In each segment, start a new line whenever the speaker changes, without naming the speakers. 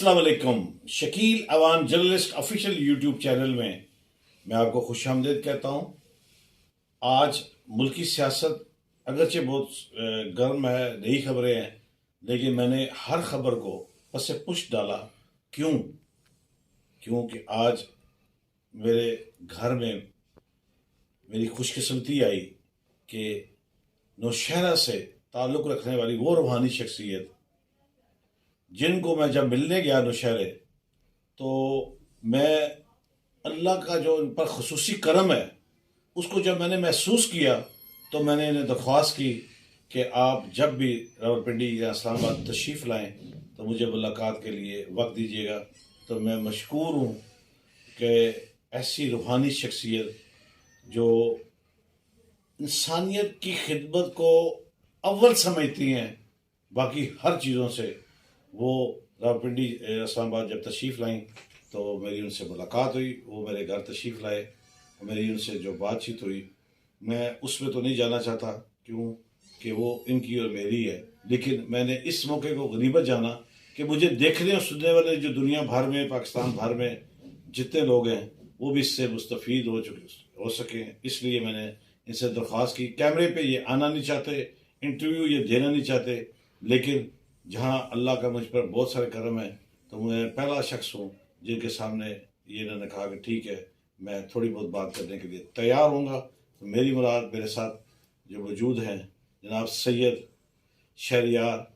अस्सलाम वालेकुम। Shakeel Awan journalist official YouTube channel में मैं आपको खुशामदीद कहता हूँ। आज मुल्की सियासत अगरचे बहुत गर्म है, नई खबरें हैं, लेकिन मैंने हर खबर को पस पुश डाला। क्यों? क्योंकि आज मेरे घर में मेरी खुशकिस्मती आई कि नौशहरा से ताल्लुक़ रखने वाली वो रूहानी शख्सियत जिनको मैं जब मिलने गया नौशहरे, तो मैं अल्लाह का जो उन पर खसूसी करम है उसको जब मैंने महसूस किया तो मैंने इन्हें दरख्वास्त की कि आप जब भी रावलपिंडी या इस्लामाबाद तशरीफ़ लाएं तो मुझे मुलाकात के लिए वक्त दीजिएगा। तो मैं मशकूर हूँ कि ऐसी रूहानी शख्सियत जो इंसानियत की खिदमत को अव्वल समझती हैं, बाकी हर चीज़ों से, वो रावलपिंडी इस्लामाबाद जब तशरीफ़ लाएँ तो मेरी उनसे मुलाकात हुई। वो मेरे घर तशरीफ़ लाए, मेरी उनसे जो बातचीत हुई, मैं उसमें तो नहीं जाना चाहता क्यों कि वो इनकी और मेरी है, लेकिन मैंने इस मौके को गनीमत जाना कि मुझे देखने और सुनने वाले जो दुनिया भर में, पाकिस्तान भर में जितने लोग हैं, वो भी इससे मुस्तफ़ीद हो सकें। इसलिए मैंने इनसे दरख्वास्त की। कैमरे पे ये आना नहीं चाहते, इंटरव्यू ये देना नहीं चाहते, लेकिन जहाँ अल्लाह का मुझ पर बहुत सारे करम है तो मैं पहला शख्स हूँ जिनके सामने ये इन्होंने कहा कि ठीक है, मैं थोड़ी बहुत बात करने के लिए तैयार होऊंगा। तो मेरी मुराद, मेरे साथ जो मौजूद हैं जनाब सैयद शहरियार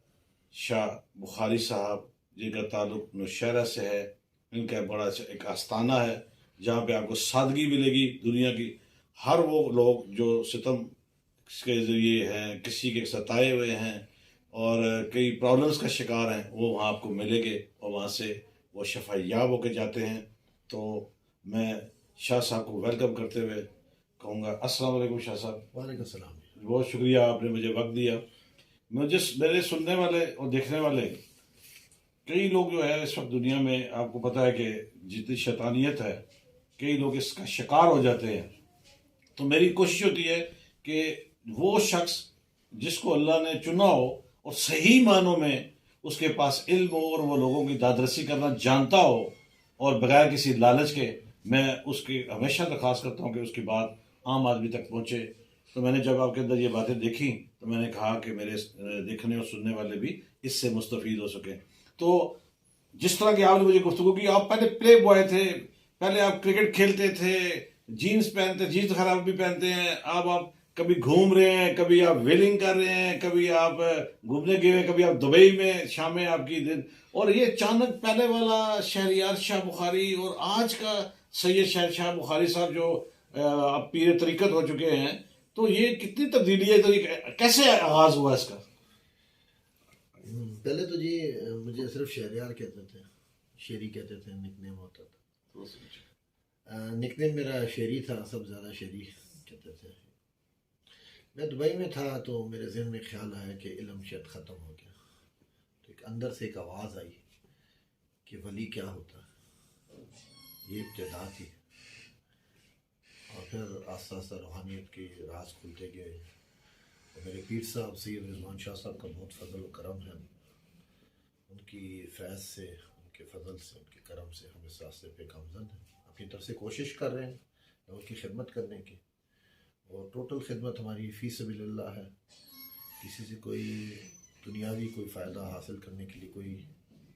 शाह बुखारी साहब, जिनका ताल्लुक़ नौशहरा से है। इनका बड़ा एक आस्थाना है जहाँ पे आपको सादगी मिलेगी। दुनिया की हर वो लोग जो सितम के ज़रिए हैं, किसी के सताए हुए हैं और कई प्रॉब्लम्स का शिकार हैं, वो वहाँ आपको मिलेंगे और वहाँ से वो शफा याब होकर जाते हैं। तो मैं शाह साहब को वेलकम करते हुए कहूँगा, अस्सलाम वालेकुम शाह साहब।
वालेकुम सलाम।
बहुत शुक्रिया, आपने मुझे वक्त दिया। मुझे, मेरे सुनने वाले और देखने वाले कई लोग जो है इस वक्त दुनिया में, आपको पता है कि जितनी शैतानियत है, कई लोग इसका शिकार हो जाते हैं। तो मेरी कोशिश होती है कि वो शख्स जिसको अल्लाह ने चुना हो और सही मानों में उसके पास इल्म हो और वो लोगों की दादरसी करना जानता हो और बगैर किसी लालच के, मैं उसकी हमेशा दरख्वास्त करता हूँ कि उसकी बात आम आदमी तक पहुँचे। तो मैंने जब आपके अंदर ये बातें देखी तो मैंने कहा कि मेरे देखने और सुनने वाले भी इससे मुस्तफ़ीद हो सकें। तो जिस तरह की आपने मुझे गुफ्तगू की, आप पहले प्ले बॉय थे, पहले आप क्रिकेट खेलते थे, जीन्स पहनते, जीन्स खराब भी पहनते हैं, अब आप कभी घूम रहे हैं, कभी आप वेलिंग कर रहे हैं, कभी आप घूमने गए हैं, कभी आप दुबई में शामें आपकी दिन, और ये अचानक पहले वाला शहरियार शाह बुखारी और आज का सैयद शहर शाह बुखारी साहब जो अब पीर तरीकत हो चुके हैं, तो ये कितनी तब्दीली है? तो ये कैसे आगाज हुआ इसका?
पहले तो जी मुझे सिर्फ शहरियार कहते थे, शेरी कहते थे, निकनेम होता था। निकनेम मेरा शेरी था, सब ज़्यादा शेरी कहते थे। मैं दुबई में था तो मेरे जहन में ख्याल आया कि इल्म शायद ख़त्म हो गया। तो एक अंदर से एक आवाज़ आई कि वली क्या होता है। ये इब्तिदा थी और फिर आस्ता आस्ता रूहानियत के राज खुलते गए। और मेरे पीर साहब सैयद रिजवान शाह साहब का बहुत फजल व करम है। उनकी फैज़ से, उनके फजल से, उनके करम से हम इस रास्ते पे गामज़न हैं। अपनी तरफ से कोशिश कर रहे हैं उनकी खिदमत करने की, और टोटल खिदमत हमारी फ़ी सबिलिल्लाह है। किसी से कोई दुनियावी कोई फ़ायदा हासिल करने के लिए कोई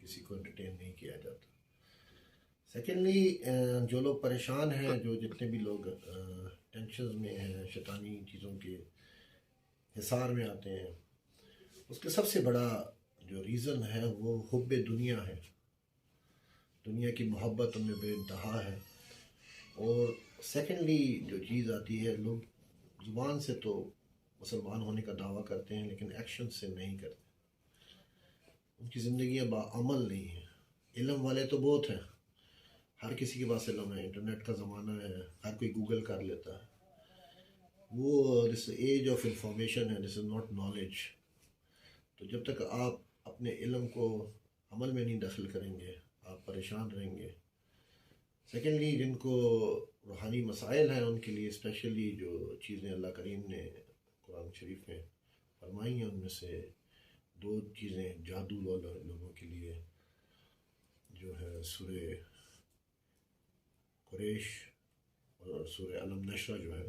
किसी को एंटरटेन नहीं किया जाता। सेकेंडली, जो लोग परेशान हैं, जो जितने भी लोग टेंशन में हैं, शैतानी चीज़ों के हिसार में आते हैं, उसके सबसे बड़ा जो रीज़न है वो हुब्बे दुनिया है। दुनिया की मोहब्बत उनमें बेइंतहा है। और सेकेंडली जो चीज़ आती है, लोग ज़ुबान से तो मुसलमान होने का दावा करते हैं लेकिन एक्शन से नहीं करते। उनकी ज़िंदगियाँ बाअमल नहीं है। इल्म वाले तो बहुत हैं, हर किसी के पास इल्म है, इंटरनेट का ज़माना है, हर कोई गूगल कर लेता है। वो दिस एज ऑफ इंफॉर्मेशन है, दिस इज़ नॉट नॉलेज। तो जब तक आप अपने इल्म को अमल में नहीं दखल करेंगे, आप परेशान रहेंगे। सेकेंडली, जिनको रूहानी मसाइल हैं उनके लिए स्पेशली जो चीज़ें अल्लाह करीम ने कुरान शरीफ में फरमाई हैं, उनमें से दो चीज़ें जादू वाले लोगों के लिए जो है सूरह कुरैश और सूरह अलम नशरा जो है,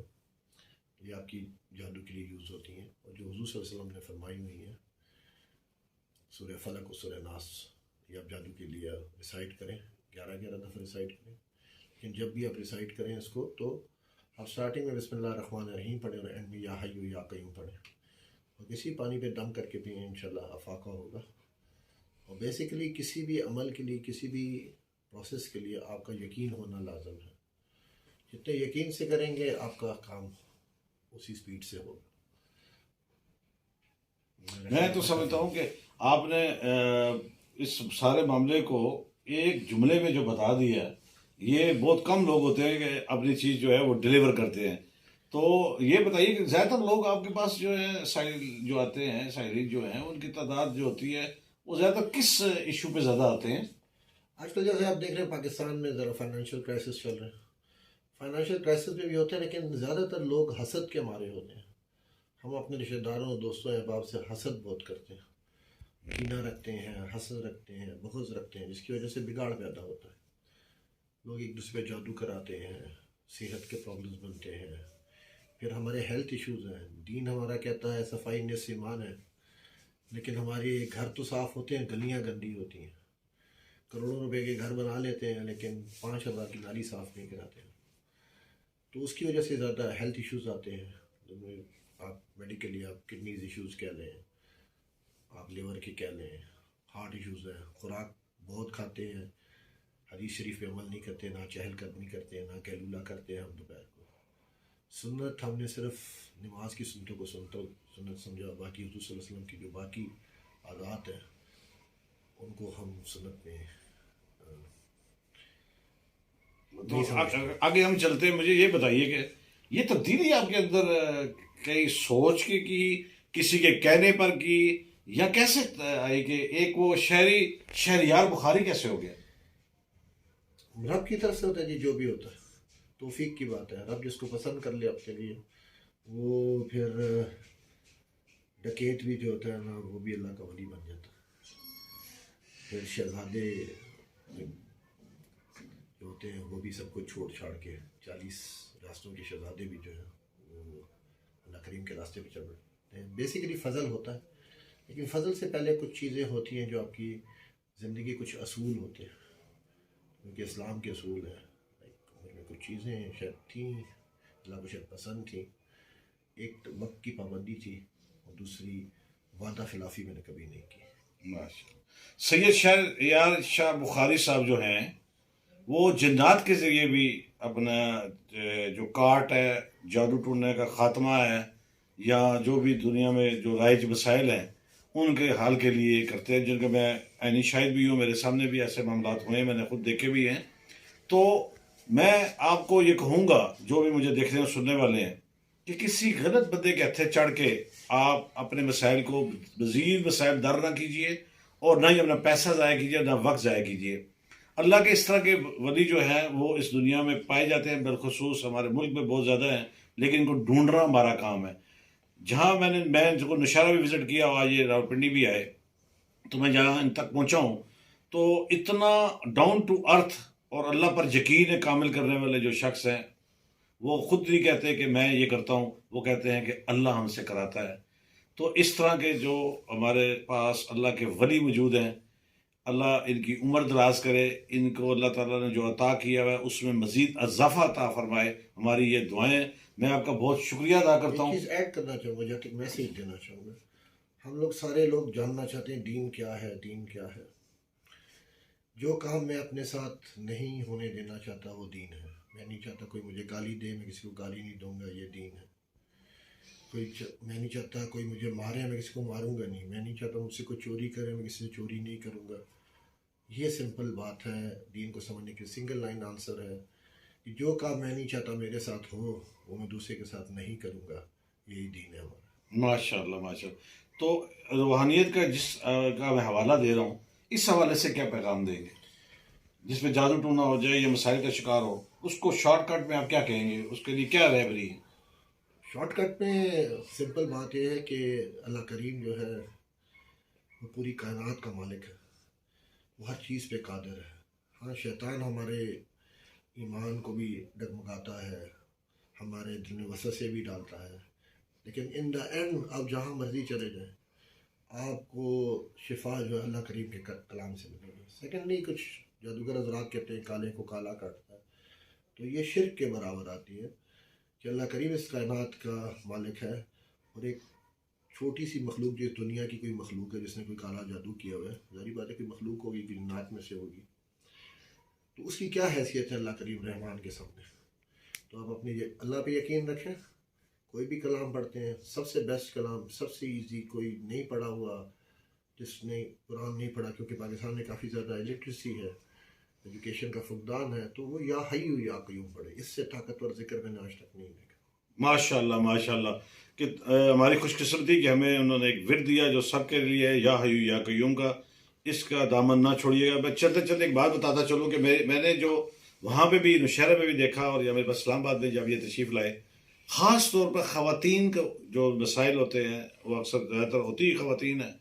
ये आपकी जादू के लिए यूज़ होती हैं, और जो हुज़ूर सल्लल्लाहु अलैहि वसल्लम ने फरमाई हुई हैं सूरह फलक और सूरह नास, ये आप जादू के लिए रिसाइट करें, 11-11 दफ़ा रिसाइट करें। लेकिन जब भी आप रिसाइट करें इसको, तो आप स्टार्टिंग में बिस्मिल्लाह रहमान रहीम पढ़ें और एंड में या हय्यु या क़य्यूम पढ़ें, और किसी पानी पे दम करके पिएँ, इंशाल्लाह अफाका होगा। और बेसिकली किसी भी अमल के लिए, किसी भी प्रोसेस के लिए आपका यकीन होना लाजम है। जितने यकीन से करेंगे आपका काम उसी स्पीड से होगा।
मैं तो समझता हूँ कि आपने इस सारे मामले को एक जुमले में जो बता दिया, ये बहुत कम लोग होते हैं कि अपनी चीज़ जो है वो डिलीवर करते हैं। तो ये बताइए कि ज़्यादातर लोग आपके पास जो है साइल जो आते हैं, साइलिन जो हैं, उनकी तादाद जो होती है वो ज़्यादातर किस इशू पे ज़्यादा आते हैं?
आजकल जैसे आप देख रहे हैं पाकिस्तान में ज़रा फाइनेंशियल क्राइसिस चल रहा है, फाइनेंशियल क्राइसिस में भी होते हैं, लेकिन ज़्यादातर लोग हसद के मारे होते हैं। हम अपने रिश्तेदारों, दोस्तों, अहबाब से हसद बहुत करते हैं, कीना रखते हैं, हसद रखते हैं, बुग़्ज़ रखते हैं, जिसकी वजह से बिगाड़ पैदा होता है। लोग एक दूसरे पे जादू कराते हैं, सेहत के प्रॉब्लम्स बनते हैं, फिर हमारे हेल्थ इश्यूज़ हैं। दीन हमारा कहता है सफाई निस्फ़ ईमान है, लेकिन हमारे घर तो साफ़ होते हैं, गलियाँ गंदी होती हैं। करोड़ों रुपए के घर बना लेते हैं, लेकिन 5,000 की नाली साफ़ नहीं कराते हैं। तो उसकी वजह से ज़्यादा हेल्थ इश्यूज़ आते हैं, जिनमें आप मेडिकली आप किडनीज़ इश्यूज़ कह लें, आप लिवर के कह लें, हार्ट इश्यूज़ हैं। खुराक बहुत खाते हैं, हदीस शरीफ पे अमल नहीं करते, ना चहलकदमी करते हैं, ना कैलूला करते हैं हम दोपहर को। सुन्नत हमने सिर्फ नमाज की सुन्नतों को सुन्नत समझा, बाकी हुज़ूर सल्लल्लाहु अलैहि वसल्लम की जो बाकी आदात हैं उनको हम सुन्नत में
तो आगे हम चलते हैं। मुझे ये बताइए कि ये तब्दीली आपके अंदर कई सोच की किसी के कहने पर की, या कैसे आई कि एक वो शहरियार बुखारी कैसे हो गया?
रब की तरफ से होता है जी, जो भी होता है तौफीक की बात है। रब जिसको पसंद कर ले आपके लिए, वो फिर डकैत भी जो होता है ना, वो भी अल्लाह का वली बन जाता है। फिर शहजादे जो होते हैं वो भी सब कुछ छोड़ छाड़ के, 40 रास्तों के शहजादे भी जो है वो अल्लाह करीम के रास्ते पे चल रहे हैं। बेसिकली फ़ज़ल होता है, लेकिन फ़ज़ल से पहले कुछ चीज़ें होती हैं जो आपकी ज़िंदगी, कुछ असूल होते हैं, क्योंकि इस्लाम के असूल हैं। उनमें कुछ चीज़ें शायद थी, अल्लाह को शायद पसंद थी। एक तो वक्त की पाबंदी थी, और दूसरी वादा खिलाफ़ी मैंने कभी नहीं की।
माशाल्लाह। सैयद शहरयार शाह बुखारी साहब जो हैं, वो जिन्नात के ज़रिए भी अपना जो काट है, जादू टूटने का ख़ात्मा है, या जो भी दुनिया में जो राइज मसाइल हैं उनके हाल के लिए करते हैं, जिनके मैं ऐनी शाहिद भी हूँ। मेरे सामने भी ऐसे मामला हुए हैं, मैंने खुद देखे भी हैं। तो मैं आपको ये कहूँगा, जो भी मुझे देखने और सुनने वाले हैं, कि किसी गलत बंदे के हथे चढ़ के आप अपने मसाइल को, मज़ीद मसाइल दर ना कीजिए, और ना ही अपना पैसा ज़ाया कीजिए, ना वक्त ज़ाया कीजिए। अल्लाह के इस तरह के वली जो हैं वो इस दुनिया में पाए जाते हैं, बिलखुसूस हमारे मुल्क में बहुत ज़्यादा हैं, लेकिन इनको ढूंढना हमारा काम है। जहाँ मैं जो नौशहरा भी विज़िट किया, आज ये रावलपिंडी भी आए, तो मैं जहाँ इन तक पहुँचा हूँ, तो इतना डाउन टू अर्थ और अल्लाह पर यकीन कामिल करने वाले जो शख्स हैं, वो खुद नहीं कहते कि मैं ये करता हूँ, वो कहते हैं कि अल्लाह हमसे कराता है। तो इस तरह के जो हमारे पास अल्लाह के वली मौजूद हैं, अल्लाह इनकी उम्र दराज करे, इनको अल्लाह ताला ने जो अता किया हुआ है उसमें मज़ीद इजाफ़ा अता फरमाए। हमारी ये दुआएं, मैं आपका बहुत शुक्रिया अदा करता हूँ।
एक चीज़ ऐड करना चाहूँगा, जहाँ तक मैसेज देना चाहूँगा। हम लोग सारे लोग जानना चाहते हैं दीन क्या है, दीन क्या है। जो काम मैं अपने साथ नहीं होने देना चाहता वो दीन है। मैं नहीं चाहता कोई मुझे गाली दे, मैं किसी को गाली नहीं दूंगा, ये दीन है। मैं नहीं चाहता कोई मुझे मारे, मैं किसी को मारूंगा नहीं। मैं नहीं चाहता मुझसे कोई चोरी करे, मैं किसी से चोरी नहीं करूंगा। ये सिंपल बात है, दीन को समझने की सिंगल लाइन आंसर है कि जो काम मैं नहीं चाहता मेरे साथ हो, वो मैं दूसरे के साथ नहीं करूंगा। यही दीन है हमारा।
माशाल्लाह माशाल्लाह। तो रूहानियत का जिस का मैं हवाला दे रहा हूँ, इस हवाले से क्या पैगाम देंगे? जिसमें जादू टूना हो जाए या मसाइल का शिकार हो, उसको शॉर्टकट में आप क्या कहेंगे? उसके लिए क्या रहबरी है?
शॉर्टकट में सिंपल बात यह है कि अल्लाह करीम जो है वो पूरी कायनात का मालिक है, वो हर चीज़ पे कादिर है। हाँ, शैतान हमारे ईमान को भी डगमगाता है, हमारे दिल में वसवसे भी डालता है, लेकिन इन द एंड आप जहाँ मर्जी चले जाएं, आपको शिफा जो है अल्लाह करीम के कलाम से मिलेगी। सेकेंडली, कुछ जादूगर हज़रात कहते हैं काले को काला काटता है, तो ये शिर्क के बराबर आती है कि अल्लाह करीम इस कायनात का मालिक है और एक छोटी सी मखलूक जो दुनिया की कोई मखलूक है जिसने कोई काला जादू किया हुआ है, ज़ाहिर बात है कि मखलूक होगी, जिन्नात में से होगी, तो उसकी क्या हैसियत है अल्लाह करीम रहमान के सामने। तो आप अपनी अल्लाह पे यकीन रखें। कोई भी कलाम पढ़ते हैं, सबसे बेस्ट कलाम, सबसे इजी, कोई नहीं पढ़ा हुआ, जिसने कुरान नहीं पढ़ा, क्योंकि पाकिस्तान में काफ़ी ज़्यादा इलिटरेसी है, एजुकेशन का फुकदान है, तो वो या हय्यु या क़य्यूम पढ़े। इससे ताकतवर जिक्र मैंने आज तक नहीं देखा।
माशाल्लाह माशाल्लाह कि हमारी खुशकिस्मती कि हमें उन्होंने एक विर्द दिया जो सबके लिए है, या हय्यु या क़य्यूम का। इसका दामन ना छोड़िएगा। मैं चलते चलते एक बात बताता चलूँ कि मैंने जो वहाँ पे भी नौशहरा में भी देखा और या मेरे पास इस्लामाबाद में जब ये तशरीफ़ लाए, ख़ास तौर पर ख़वातीन का जो मसाइल होते हैं वो अक्सर ज़्यादातर होती ही ख़वातीन है।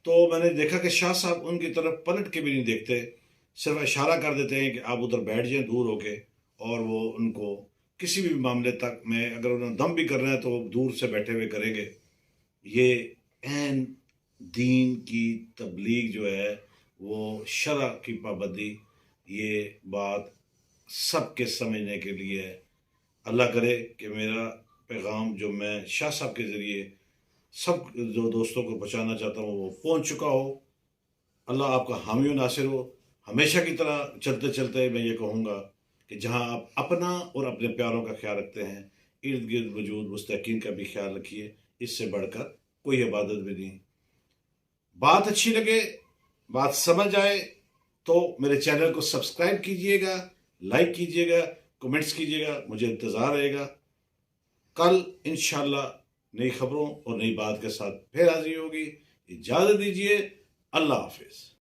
तो मैंने देखा कि शाह साहब उनकी तरफ पलट के भी नहीं देखते, सिर्फ इशारा कर देते हैं कि आप उधर बैठ जाएं दूर होके, और वो उनको किसी भी मामले तक में अगर उन्होंने दम भी कर रहे हैं तो वो दूर से बैठे हुए करेंगे। ये ऐन दीन की तबलीग जो है वो शरअ की पाबंदी, ये बात सबके समझने के लिए है। अल्लाह करे कि मेरा पैगाम जो मैं शाह साहब के ज़रिए सब जो दोस्तों को पहुँचाना चाहता हूँ वो पहुँच चुका हो। अल्लाह आपका हामी व नासिर हो। हमेशा की तरह चलते चलते मैं ये कहूँगा कि जहाँ आप अपना और अपने प्यारों का ख्याल रखते हैं, इर्द गिर्द मौजूद मुस्तकीन का भी ख्याल रखिए। इससे बढ़कर कोई इबादत भी नहीं। बात अच्छी लगे, बात समझ आए तो मेरे चैनल को सब्सक्राइब कीजिएगा, लाइक कीजिएगा, कमेंट्स कीजिएगा, मुझे इंतज़ार रहेगा। कल इंशाल्लाह नई खबरों और नई बात के साथ फिर हाजिर होगी। इजाज़त दीजिए। अल्लाह हाफिज़।